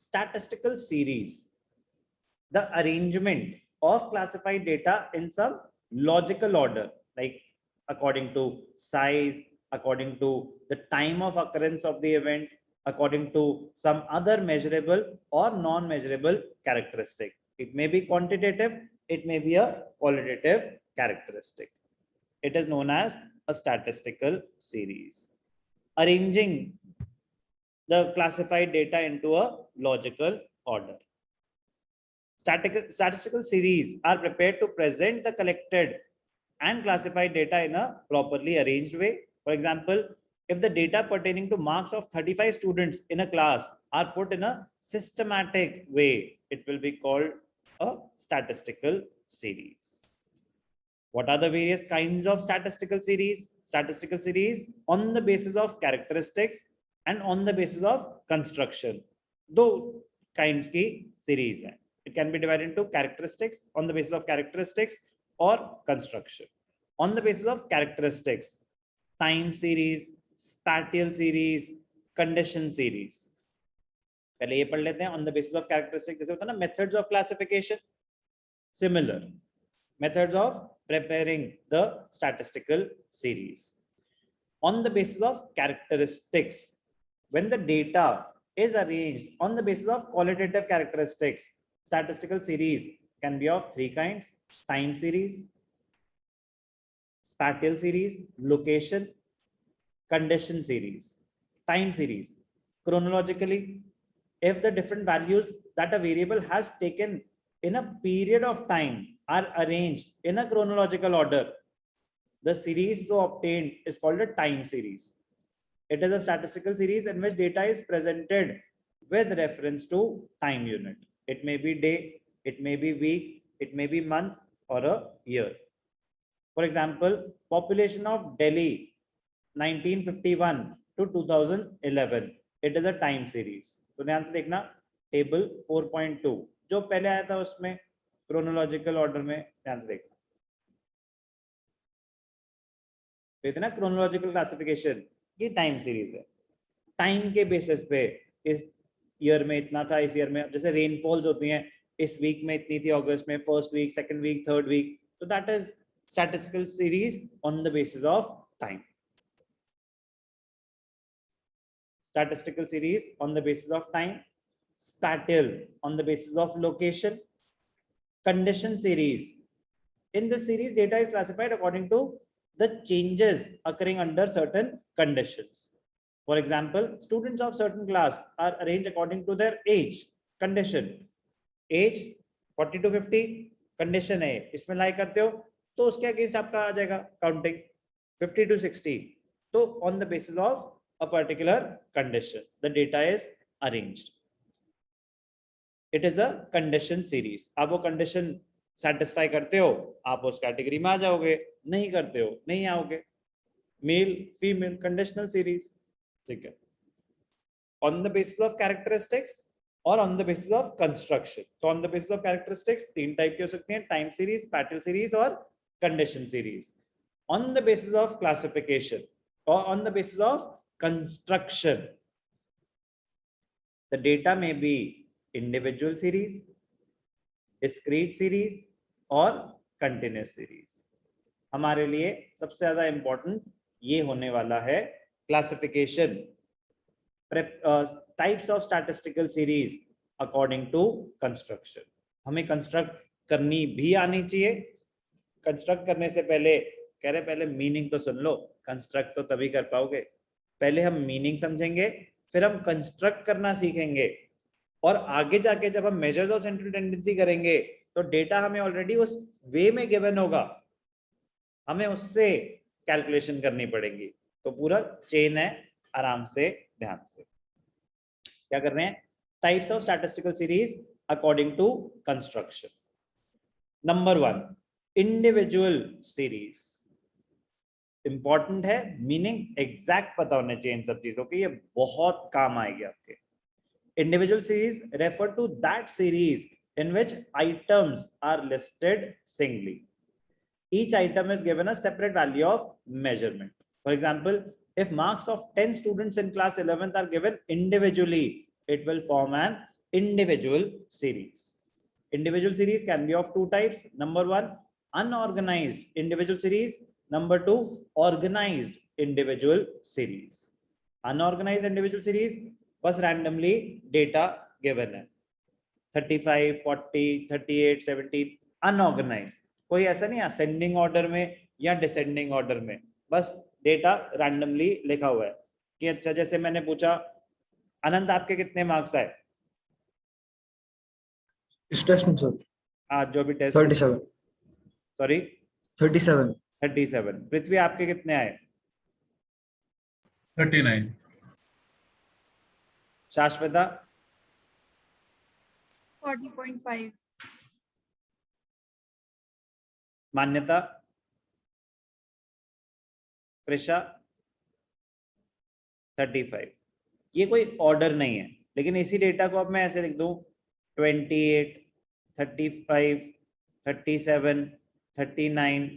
statistical series, the arrangement of classified data in some logical order, like according to size, according to the time of occurrence of the event, according to some other measurable or non-measurable characteristic. It may be quantitative, it may be a qualitative characteristic. It is known as a statistical series. Arranging the classified data into a logical order. Statistical series are prepared to present the collected and classified data in a properly arranged way. For example, if the data pertaining to marks of 35 students in a class are put in a systematic way, it will be called a statistical series. What are the various kinds of statistical series? Statistical series on the basis of characteristics and on the basis of construction. दो kinds की series है. It can be divided into characteristics, on the basis of characteristics, or construction. On the basis of characteristics, time series, spatial series, condition series. पहले ये पढ़ लेते हैं. On the basis of characteristics जैसे होता है ना, methods of classification. Similar methods of preparing the statistical series. On the basis of characteristics, when the data is arranged on the basis of qualitative characteristics, statistical series can be of three kinds: time series, spatial series, location, condition series. Time series, chronologically, if the different values that a variable has taken in a period of time are arranged in a chronological order, the series so obtained is called a time series. It is a statistical series in which data is presented with reference to time unit. It may be day, it may be week, it may be month or a year. For example, population of Delhi 1951 to 2011. It is a time series. तो ध्यान से देखना table 4.2 जो पहले आया था उसमें chronological order में ध्यान से देखना. तो इतना क्रोनोलॉजिकल क्लासिफिकेशन की टाइम सीरीज है. टाइम के बेसिस पे इस ईयर में इतना था, इस ईयर में जैसे रेनफॉल्स होती हैं, इस वीक में इतनी थी, अगस्त में first week, second week, third week. तो that is statistical series on the basis of time. Statistical series on the basis of time. Spatial on the basis of location. Condition series. In this series, data is classified according to the changes occurring under certain conditions. For example, students of certain class are arranged according to their age. Condition. Age 40 to 50. Condition है, इसमें लाई करते हो तो उसके against आपका आ जाएगा counting 50 to 60. तो on the basis of a particular condition the data is arranged. It is a condition series. आप वो कंडीशन सेटिस्फाई करते हो, आप उस कैटेगरी में आ जाओगे, नहीं करते हो नहीं आओगे. Male female conditional series. ठीक है. On the basis of characteristics और on the basis of construction. तो on the basis of characteristics तीन टाइप की हो सकती हैं: टाइम सीरीज, स्पैटियल सीरीज और condition series. On the basis of classification or on the basis of construction, the data may be individual series, discrete series or continuous series. हमारे लिए सबसे ज्यादा इंपॉर्टेंट ये होने वाला है classification, types of statistical series according to construction. हमें construct करनी भी आनी चाहिए. कंस्ट्रक्ट करने से पहले कह रहे पहले मीनिंग तो सुन लो, कंस्ट्रक्ट तो तभी कर पाओगे. पहले हम मीनिंग समझेंगे, फिर हम कंस्ट्रक्ट करना सीखेंगे, और आगे जाके जब हम मेजर्स ऑफ सेंट्रल टेंडेंसी करेंगे तो डेटा हमें ऑलरेडी उस वे में गिवन होगा, हमें उससे कैलकुलेशन करनी पड़ेगी. तो पूरा चेन है, आराम से ध्यान से क्या कर रहे हैं. Types of statistical series according to construction. Number 1, individual series. Important है, मीनिंग एग्जैक्ट पता होने चाहिए इन सब चीजों के, ये बहुत काम आएगी आपके. Individual series refer to that series in which items are listed singly. Each item is given a separate value of measurement. For example, if marks of 10 students in class 11th are given individually, it will form an individual series. Individual series can be of two types. Number one, unorganized individual series. Number two, organized individual series. Unorganized individual series बस randomly data given है 35, 40, 38, 17 unorganised. कोई ऐसा नहीं ascending order में या descending order में, बस data randomly लिखा हुआ है कि अच्छा जैसे मैंने पूछा अनंत आपके कितने मार्क्स आए इस टेस्ट में सर? आज जो भी टेस्ट 37. सॉरी 37. 37. पृथ्वी आपके कितने आए? 39. शाश्वता 40.5. मान्यता, कृषा 35. ये कोई ऑर्डर नहीं है, लेकिन इसी डेटा को अब मैं ऐसे लिख दूं 28, 35, 37, 39,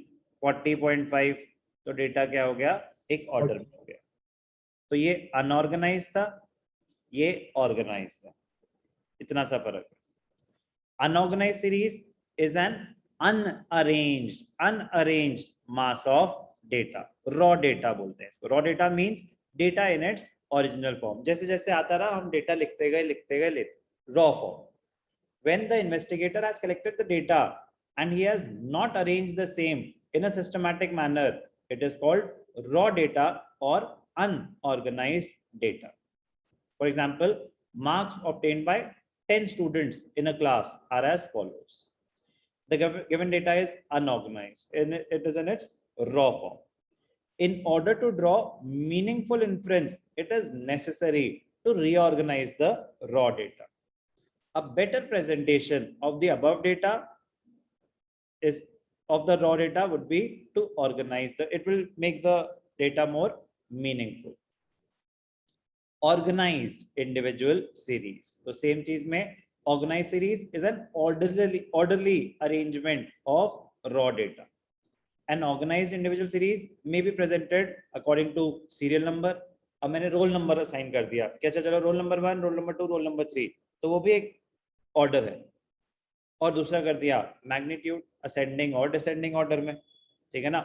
40.5, तो डेटा क्या हो गया? एक ऑर्डर में हो गया. तो ये अनऑर्गेनाइज था, ये ऑर्गेनाइज था, इतना सा फर्क है. Unorganise series is an unarranged mass of data. Raw data बोलते हैं इसको. Raw data means data in its original form. जैसे जैसे आता रहा हम डेटा लिखते गए लेते. Raw form. When the investigator has collected the data and he has not arranged the same in a systematic manner, it is called raw data or unorganized data. For example, marks obtained by 10 students in a class are as follows. The given data is unorganized and it is in its raw form. In order to draw meaningful inference, it is necessary to reorganize the raw data. A better presentation of the above data is of the raw data would be to organize it will make the data more meaningful. Organized individual series. So same चीज में organized series is an orderly arrangement of raw data. An organized individual series may be presented according to serial number. अब मैंने roll number assign कर दिया कि अच्छा चलो role number 1, roll number 2, roll number 3, तो वो भी एक ऑर्डर है. और दूसरा कर दिया मैग्नीट्यूड असेंडिंग और डिसेंडिंग ऑर्डर में, ठीक है ना.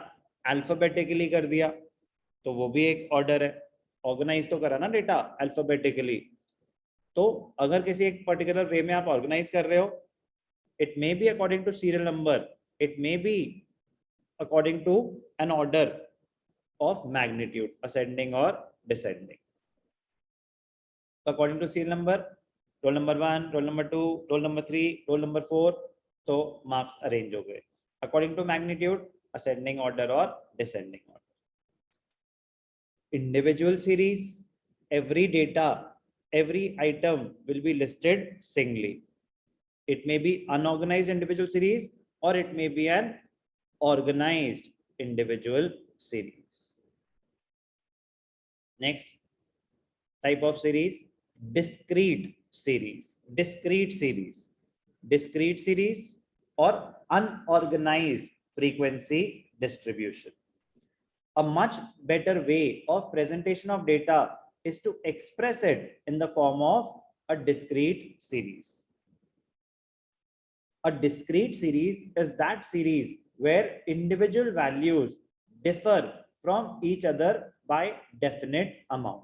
अल्फाबेटिकली कर दिया तो वो भी एक ऑर्डर है. ऑर्गेनाइज तो करा ना डेटा अल्फाबेटिकली. तो अगर किसी एक पर्टिकुलर वे में आप ऑर्गेनाइज कर रहे हो, it may be according to serial number, it may be according to an order of magnitude ascending और descending. According to serial number roll number 1, roll number 2, roll number 3, roll number 4, तो marks arrange हो गए. According to magnitude ascending order और descending order. Individual series, every data, every item will be listed singly. It may be unorganized individual series or it may be an organized individual series. Next type of series, discrete series. Discrete series or unorganized frequency distribution. A much better way of presentation of data is to express it in the form of a discrete series. A discrete series is that series where individual values differ from each other by definite amount.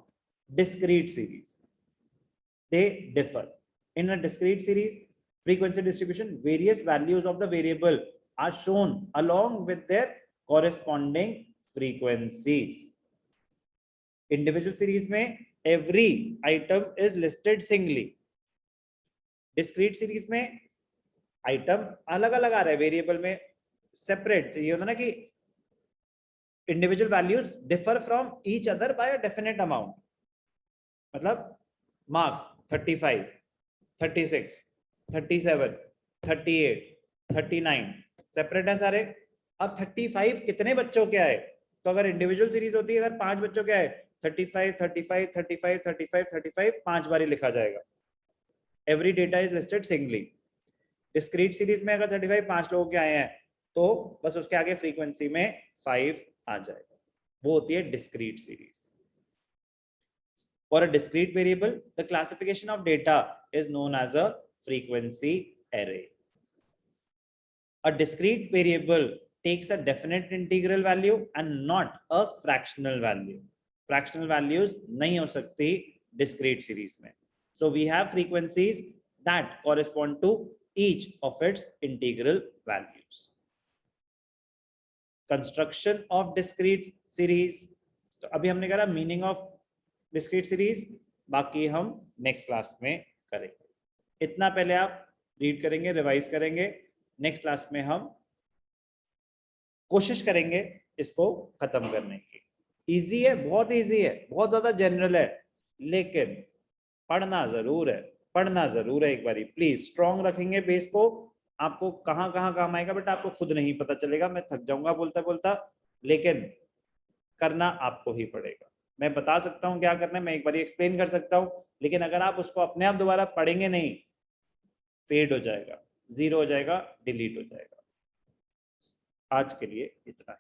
Discrete series, they differ. In a discrete series frequency distribution, various values of the variable are shown along with their corresponding frequencies. Individual series में every item is listed singly. Discrete series में item अलग अलग आ रहा है variable में separate. ये होता ना कि individual values differ from each other by a definite amount. मतलब marks 35, 36, 37, 38, 39 सेपरेट है सारे. अब 35 कितने बच्चों के आए? तो अगर इंडिविजुअल सीरीज होती है, अगर 5 बच्चों के आए 35, 35, 35, 35, 35 5 बार लिखा जाएगा. Every data is listed singly. Discrete series में अगर 35 5 लोगों के आए हैं तो बस उसके आगे फ्रीक्वेंसी में 5 आ जाएगा. वो होती है discrete series. For a discrete variable, the classification of data is known as a frequency array. A discrete variable takes a definite integral value and not a fractional value. Fractional values नहीं हो सकती discrete series में. So we have frequencies that correspond to each of its integral values. Construction of discrete series. तो अभी हमने करा meaning of discrete series, बाकी हम नेक्स्ट क्लास में करेंगे. इतना पहले आप रीड करेंगे, रिवाइज करेंगे. नेक्स्ट क्लास में हम कोशिश करेंगे इसको खत्म करने की. इजी है, बहुत इजी है, बहुत ज्यादा जनरल है, लेकिन पढ़ना जरूर है, पढ़ना जरूर है. एक बारी प्लीज स्ट्रॉन्ग रखेंगे बेस को. आपको कहाँ कहाँ काम आएगा बेटा आपको खुद नहीं पता चलेगा. मैं थक जाऊंगा बोलता बोलता, लेकिन करना आपको ही पड़ेगा. मैं बता सकता हूँ क्या करना है, मैं एक बार एक्सप्लेन कर सकता हूँ, लेकिन अगर आप उसको अपने आप दोबारा पढ़ेंगे नहीं, फेड हो जाएगा, जीरो हो जाएगा, डिलीट हो जाएगा. आज के लिए इतना है.